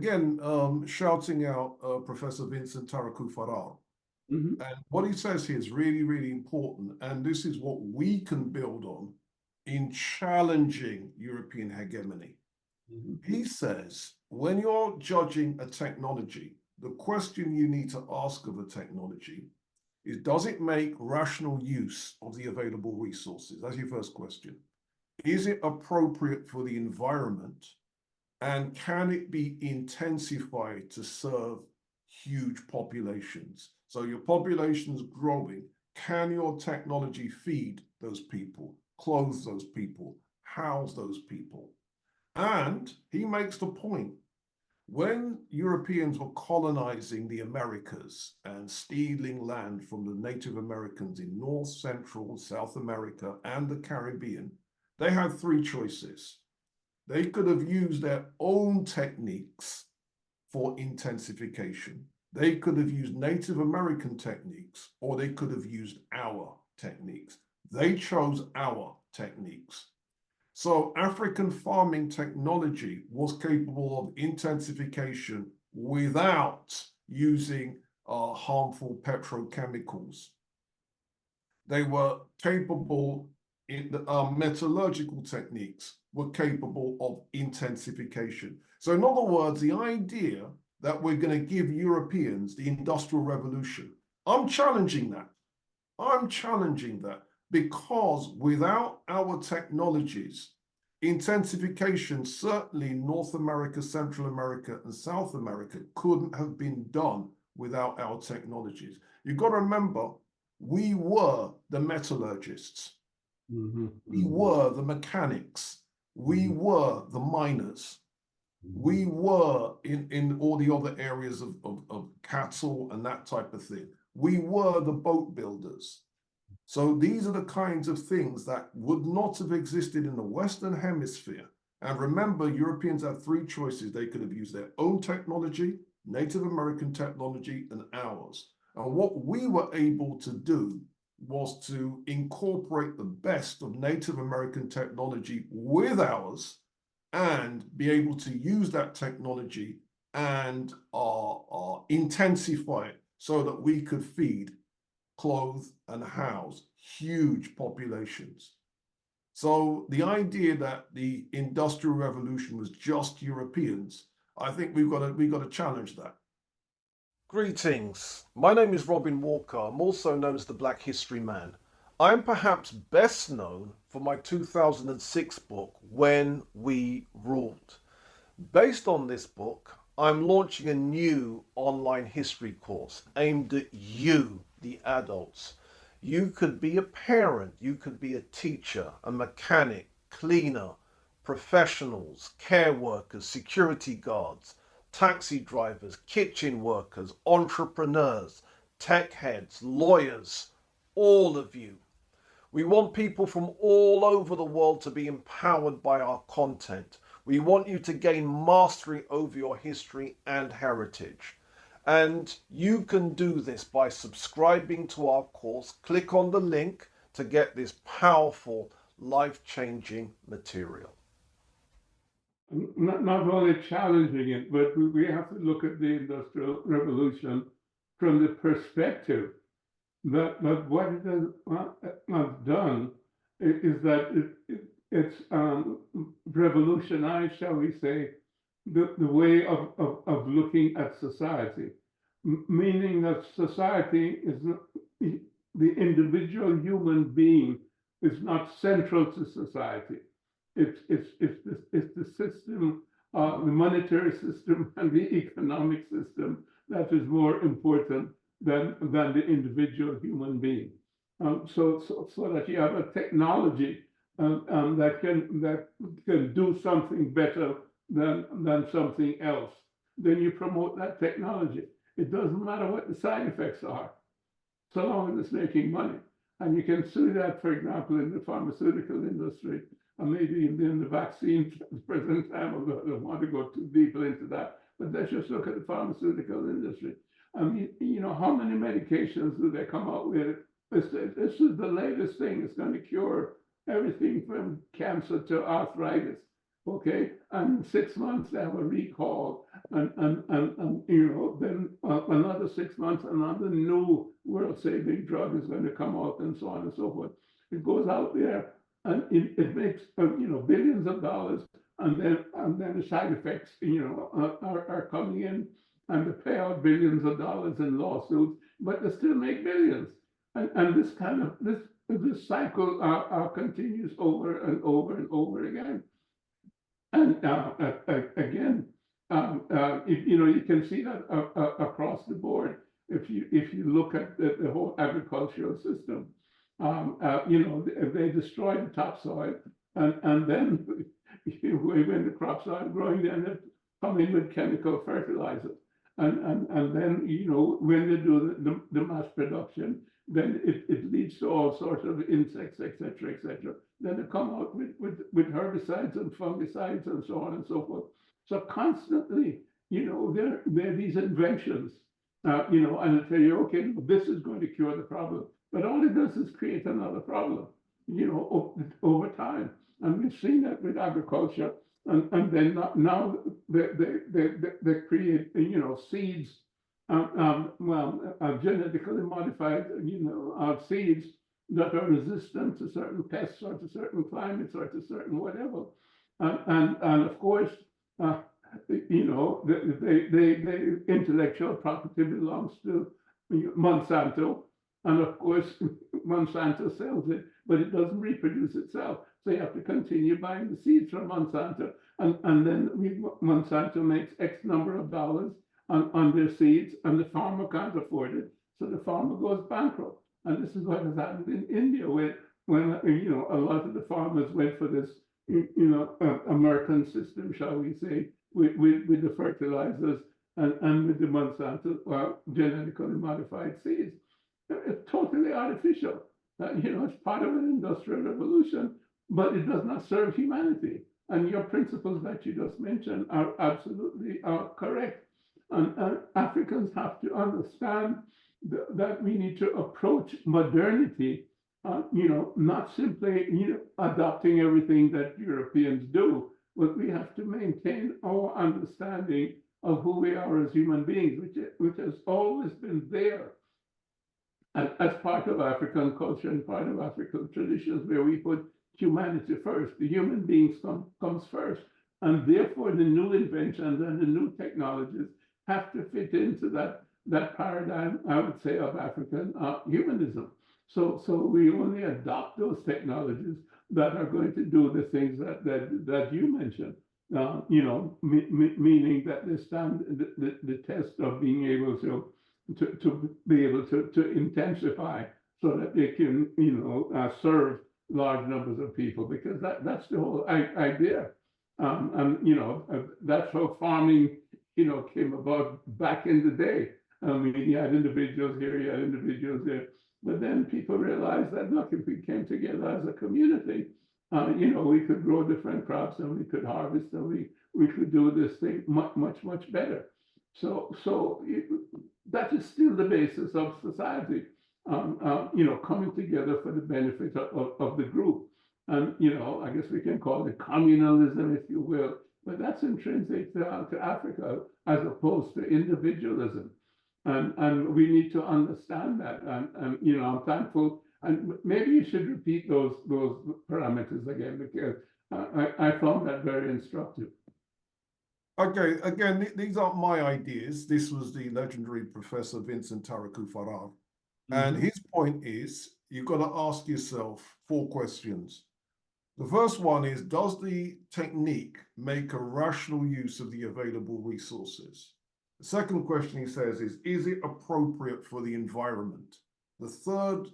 again, shouting out Professor Vincent Taraku Farrar. Mhm. And what he says here is really, really important. And this is what we can build on in challenging European hegemony. Mhm. He says, when you're judging a technology, the question you need to ask of a technology is, does it make rational use of the available resources? That's your first question. Is it appropriate for the environment? And can it be intensified to serve huge populations? So your population is growing. Can your technology feed those people, clothe those people, house those people? And he makes the point, when Europeans were colonizing the Americas and stealing land from the Native Americans in North, Central, South America, and the Caribbean, they had three choices. They could have used their own techniques for intensification. They could have used Native American techniques, or they could have used our techniques. They chose our techniques. So African farming technology was capable of intensification without using harmful petrochemicals. They were capable in the metallurgical techniques were capable of intensification. So in other words, the idea that we're going to give Europeans the Industrial Revolution, I'm challenging that. I'm challenging that because without our technologies, intensification, certainly North America, Central America, and South America, couldn't have been done without our technologies. You've got to remember, we were the metallurgists. Mhm. We were the mechanics. We were the miners. We were in all the other areas of cattle and that type of thing. We were the boat builders. So these are the kinds of things that would not have existed in the Western Hemisphere. And remember, Europeans had three choices. They could have used their own technology, Native American technology, and ours. And what we were able to do was to incorporate the best of Native American technology with ours and be able to use that technology and intensify it so that we could feed, clothe, and house huge populations. So the idea that the Industrial Revolution was just Europeans, I think we've got to challenge that. Greetings. My name is Robin Walker. I'm also known as the Black History Man. I'm perhaps best known for my 2006 book, When We Ruled. Based on this book, I'm launching a new online history course aimed at you, the adults. You could be a parent, you could be a teacher, a mechanic, cleaner, professionals, care workers, security guards, taxi drivers, kitchen workers, entrepreneurs, tech heads, lawyers, all of you. We want people from all over the world to be empowered by our content. We want you to gain mastery over your history and heritage. And you can do this by subscribing to our course. Click on the link to get this powerful, life-changing material. Not only challenging it, but we have to look at the Industrial Revolution from the perspective that what it has done is that it's revolutionized, shall we say, the way of looking at society, meaning that society is not, the individual human being is not central to society. It's the system, the monetary system and the economic system that is more important than the individual human being. So that you have a technology that can do something better than something else. Then you promote that technology. It doesn't matter what the side effects are, so long as it's making money. And you can see that, for example, in the pharmaceutical industry, and maybe in the vaccine at the present time. I don't want to go too deeply into that, but let's just look at the pharmaceutical industry. I mean, how many medications do they come out with? This is the latest thing. It's going to cure everything from cancer to arthritis. okay, and in 6 months they have a recall, and then another 6 months, another new world-saving drug is going to come out, and so on and so forth. It goes out there, and it makes billions of dollars, and then the side effects are coming in, and they pay out billions of dollars in lawsuits, but they still make billions, and this cycle continues over and over and over again. And again, you can see that across the board. If you look at the whole agricultural system, they destroy the topsoil, and then when the crops are growing, then they come in with chemical fertilizer, and then when they do the mass production, then it leads to all sorts of insects, etc., etc. Then they come out with herbicides and fungicides and so on and so forth. So constantly, there are these inventions, and they tell you, okay, this is going to cure the problem. But all it does is create another problem, over time. And we've seen that with agriculture. And then now they create, seeds, genetically modified, seeds that are resistant to certain pests or to certain climates or to certain whatever. And of course, the intellectual property belongs to Monsanto. And of course, Monsanto sells it, but it doesn't reproduce itself. So you have to continue buying the seeds from Monsanto. And then Monsanto makes X number of dollars on their seeds, and the farmer can't afford it. So the farmer goes bankrupt. And this is what has happened in India, when a lot of the farmers went for this, American system, shall we say, with the fertilizers and with the Monsanto genetically modified seeds. It's totally artificial. It's part of an industrial revolution, but it does not serve humanity. And your principles that you just mentioned are absolutely correct. And Africans have to understand that we need to approach modernity, not simply adopting everything that Europeans do, but we have to maintain our understanding of who we are as human beings, which has always been there as part of African culture and part of African traditions, where we put humanity first. The human beings comes first, and therefore the new inventions and the new technologies have to fit into that paradigm, I would say, of African humanism. So we only adopt those technologies that are going to do the things that you mentioned. Meaning that they stand the test of being able to be able to intensify, so that they can serve large numbers of people, because that's the whole idea. And that's how farming came about back in the day. I mean, you had individuals here, you had individuals there, but then people realized that, look, if we came together as a community, we could grow different crops, and we could harvest, and we could do this thing much better. So that is still the basis of society, coming together for the benefit of the group. And, I guess we can call it communalism, if you will, but that's intrinsic to Africa, as opposed to individualism. And we need to understand that. And I'm thankful. And maybe you should repeat those parameters again, because I found that very instructive. Okay, again, these aren't my ideas. This was the legendary Professor Vincent Taraku Farrar. And his point is, you've got to ask yourself 4 questions. The first one is, does the technique make a rational use of the available resources? The second question, he says, is it appropriate for the environment? The third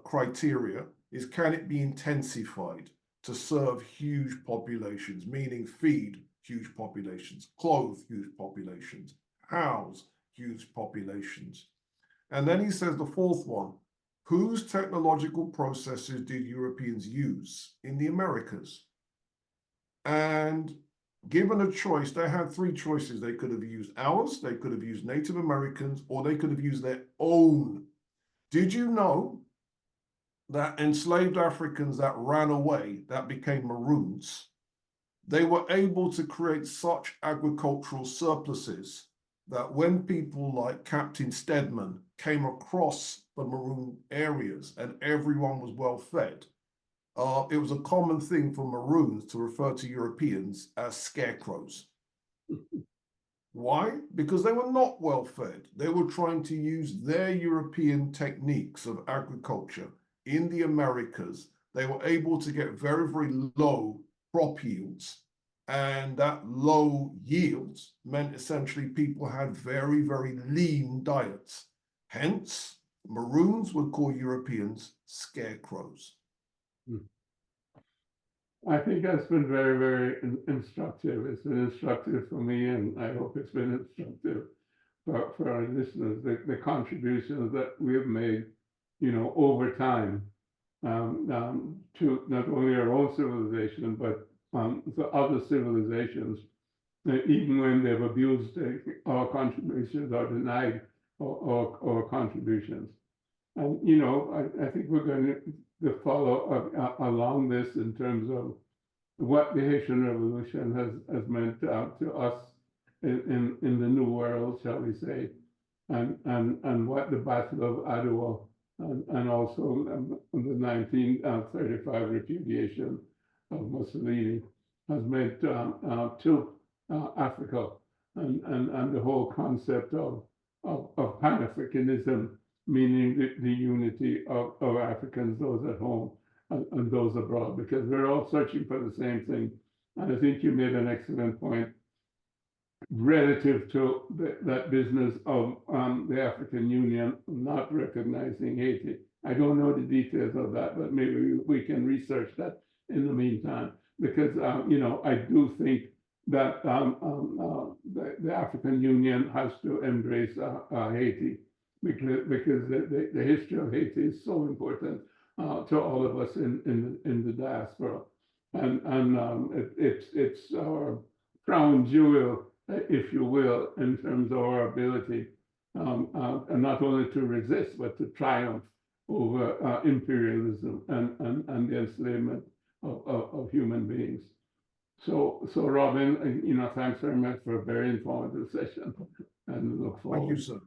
criteria is, can it be intensified to serve huge populations, meaning feed huge populations, clothe huge populations, house huge populations? And then he says the fourth one, whose technological processes did Europeans use in the Americas? And given a choice, they had 3 choices. They could have used ours, they could have used Native Americans, or they could have used their own. Did you know that enslaved Africans that ran away, that became maroons, they were able to create such agricultural surpluses that when people like Captain Stedman came across the maroon areas and everyone was well fed, it was a common thing for Maroons to refer to Europeans as scarecrows. Why? Because they were not well fed. They were trying to use their European techniques of agriculture in the Americas. They were able to get very, very low crop yields. And that low yields meant essentially people had very, very lean diets. Hence, Maroons would call Europeans scarecrows. I think that's been very, very instructive. It's been instructive for me, and I hope it's been instructive for our listeners. The contributions that we have made, over time, to not only our own civilization, but to other civilizations, even when they've abused our contributions or denied our contributions. And I think we're going to follow along this in terms of what the Haitian Revolution has meant to us in the New World, shall we say, and what the Battle of Adwa and also the 1935 repudiation of Mussolini has meant to Africa, and the whole concept of Pan-Africanism, meaning the unity of Africans, those at home and those abroad, because we're all searching for the same thing. And I think you made an excellent point relative to that business of the African Union not recognizing Haiti. I don't know the details of that, but maybe we can research that in the meantime, because I do think that the African Union has to embrace Haiti, because the history of Haiti is so important to all of us in the diaspora, and it's our crown jewel, if you will, in terms of our ability, and not only to resist but to triumph over imperialism and the enslavement of human beings. So Robin, thanks very much for a very informative session, and look forward. Thank you, sir.